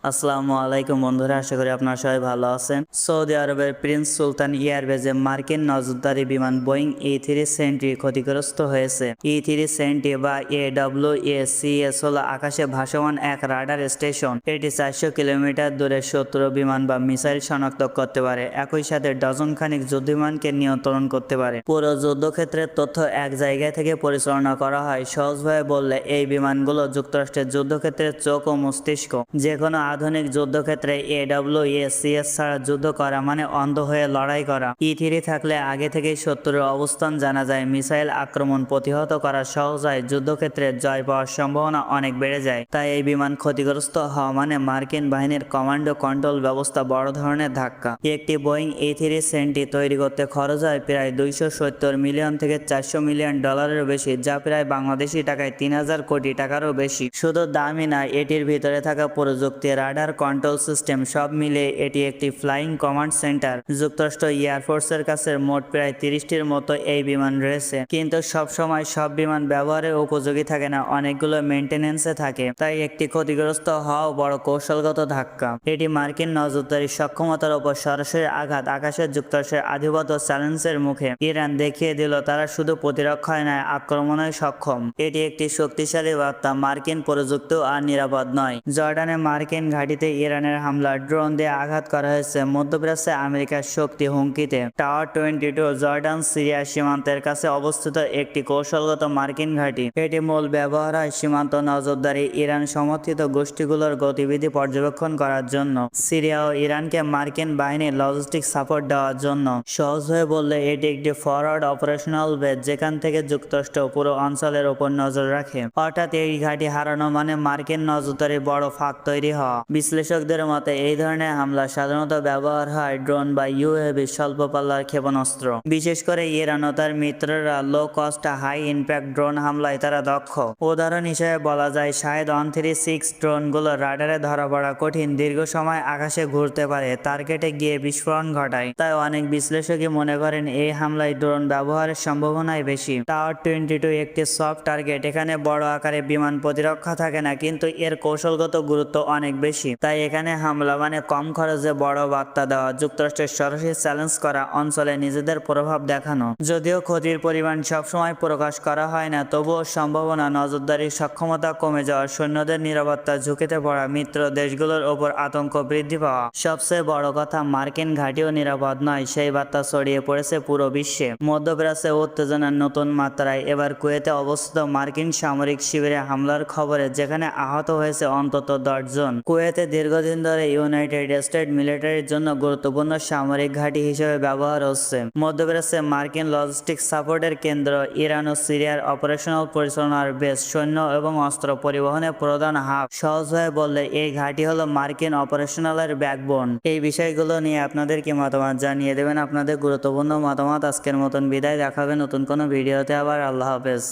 আসসালামু আলাইকুম বন্ধুরা, আশা করি আপনারা সবাই ভালো আছেন। সৌদি আরবের প্রিন্স সুলতান এয়ারবেজে মার্কিন নজরদারি বিমান বোয়িং E370 ক্ষতিগ্রস্ত হয়েছে। E370 বা AWACS হলো আকাশে ভাসমান এক রাডার স্টেশন। এটি 400 কিলোমিটার দূরে শত্রু বিমান বা মিসাইল শনাক্ত করতে পারে, একই সাথে ডজন খানিক যুদ্ধবিমানকে নিয়ন্ত্রণ করতে পারে। পুরো যুদ্ধক্ষেত্রের তথ্য এক জায়গা থেকে পরিচালনা করা হয়। সহজভাবে বললে এই বিমানগুলো যুক্তরাষ্ট্রের যুদ্ধক্ষেত্রের চোখ ও মস্তিষ্ক। যে কোনো আধুনিক যুদ্ধক্ষেত্রে AWACS ছাড়া যুদ্ধ করা মানে অন্ধ হয়ে লড়াই করা। E3 থাকলে আগে থেকেই শত্রুর অবস্থান জানা যায়, মিসাইল আক্রমণ প্রতিহত করা সহজ হয়, যুদ্ধক্ষেত্রে জয় পাওয়ার সম্ভাবনা অনেক বেড়ে যায়। তাই এই বিমান ক্ষতিগ্রস্ত হওয়া মানে মার্কিন বাহিনীর কমান্ডো কন্ট্রোল ব্যবস্থা বড় ধরনের ধাক্কা। একটি বোয়িং E370 তৈরি করতে খরচ হয় প্রায় 270 মিলিয়ন থেকে 400 মিলিয়ন ডলারেরও বেশি, যা প্রায় বাংলাদেশি টাকায় 3000 কোটি টাকারও বেশি। শুধু দামই নয়, এটির ভিতরে থাকা প্রযুক্তি, রাডার, কন্ট্রোল সিস্টেম সব মিলে এটি একটি ফ্লাইং কমান্ড সেন্টার। যুক্তরাষ্ট্র এয়ারফোর্সের কাছে মোট প্রায় 30টির মতো এই বিমান রয়েছে, কিন্তু সব সময় সব বিমান ব্যবহারের উপযোগী থাকে না, অনেকগুলো মেইনটেনেন্সে থাকে। তাই একটি ক্ষতিগ্রস্ত হওয়াও বড় কৌশলগত ধাক্কা। এটি মার্কিন নজরদারি সক্ষমতার উপর সরাসরি আঘাত। আকাশে যুক্তরাষ্ট্রের আধিপত্য চ্যালেঞ্জের মুখে ইরান দেখিয়ে দিল তারা শুধু প্রতিরক্ষায় নয়, আক্রমণে সক্ষম। এটি একটি শক্তিশালী বার্তা, মার্কিন প্রযুক্তিও আর নিরাপদ নয়। জর্ডানে মার্কিন ঘাঁটিতে ইরানের হামলা, ড্রোন দিয়ে আঘাত করা হয়েছে। মধ্যপ্রাচ্যে আমেরিকার শক্তি হুমকিতে। টাওয়ার 22 জর্ডান সিরিয়া সীমান্তের কাছে অবস্থিত একটি কৌশলগত মার্কিন ঘাঁটি। এটি মূল ব্যবহার হয় সীমান্ত নজরদারি, ইরান সমর্থিত গোষ্ঠীগুলোর গতিবিধি পর্যবেক্ষণ করার জন্য। সিরিয়া ও ইরানকে মার্কিন বাহিনীর লজিস্টিক সাপোর্ট দেওয়ার জন্য। সহজভাবে বললে এটি একটি ফরওয়ার্ড অপারেশনাল বেস, যেখান থেকে যুক্তরাষ্ট্র পুরো অঞ্চলের উপর নজর রাখে। অর্থাৎ এই ঘাঁটি হারানো মানে মার্কিন নজরদারি বড় ফাঁক তৈরি হওয়া। বিশ্লেষকদের মতে এই ধরনের হামলা সাধারণত ব্যবহার হয় ড্রোন বা UAV, স্বল্প পাল্লার ক্ষেপণাস্ত্র। বিশেষ করে ইরান ও তার মিত্ররা low cost high impact drone হামলায় তারা দক্ষ। উদাহরণ হিসেবে বলা যায় শাহেদ 136 ড্রোনগুলো রাডারে ধরা পড়া কঠিন, দীর্ঘ সময় আকাশে ঘুরতে পারে, টার্গেটে গিয়ে বিস্ফোরণ ঘটায়। তাই অনেক বিশ্লেষকই মনে করেন এই হামলায় ড্রোন ব্যবহারের সম্ভাবনাই বেশি। টাওয়ার 22 একটি সফট টার্গেট, এখানে বড় আকারে বিমান প্রতিরক্ষা থাকে না, কিন্তু এর কৌশলগত গুরুত্ব অনেক বেশি। তাই এখানে হামলা মানে কম খরচে বড় বার্তা দেওয়া, যুক্তরাষ্ট্রের সরাসরি চ্যালেঞ্জ করা, অঞ্চলে নিজেদের প্রভাব দেখানো। যদিও ক্ষতির পরিমাণ সবসময় প্রকাশ করা হয় না, তবুও সম্ভাবনা, নজরদারির সক্ষমতা কমে যাওয়া, সৈন্যদের নিরাপত্তা ঝুঁকিতে পড়া, মিত্র দেশগুলোর ওপর আতঙ্ক বৃদ্ধি পাওয়া। সবচেয়ে বড় কথা, মার্কিন ঘাঁটিও নিরাপদ নয়, সেই বার্তা ছড়িয়ে পড়েছে পুরো বিশ্বে। মধ্যপ্রাচ্যে উত্তেজনার নতুন মাত্রায়। এবার কুয়েতে অবস্থিত মার্কিন সামরিক শিবিরে হামলার খবরে, যেখানে আহত হয়েছে অন্তত 10 জন। কুয়েতে দীর্ঘদিন ধরে ইউনাইটেড স্টেট মিলিটারির জন্য গুরুত্বপূর্ণ সামরিক ঘাঁটি হিসেবে ব্যবহার হচ্ছে। মধ্যপ্রাচ্যে মার্কিন লজিস্টিক সাপোর্টের কেন্দ্র, ইরান ও সিরিয়ার অপারেশনাল পরিচালনার বেস, সৈন্য এবং অস্ত্র পরিবহনের প্রধান হাব। সহজভাবে বললে এই ঘাঁটি হলো মার্কিন অপারেশনালের ব্যাকবোন। এই বিষয়গুলো নিয়ে আপনাদের কি মতামত জানিয়ে দেবেন আপনাদের গুরুত্বপূর্ণ মতামত। আজকের মতন বিদায়, দেখাবে নতুন কোনো ভিডিওতে আবার। আল্লাহ হাফেজ।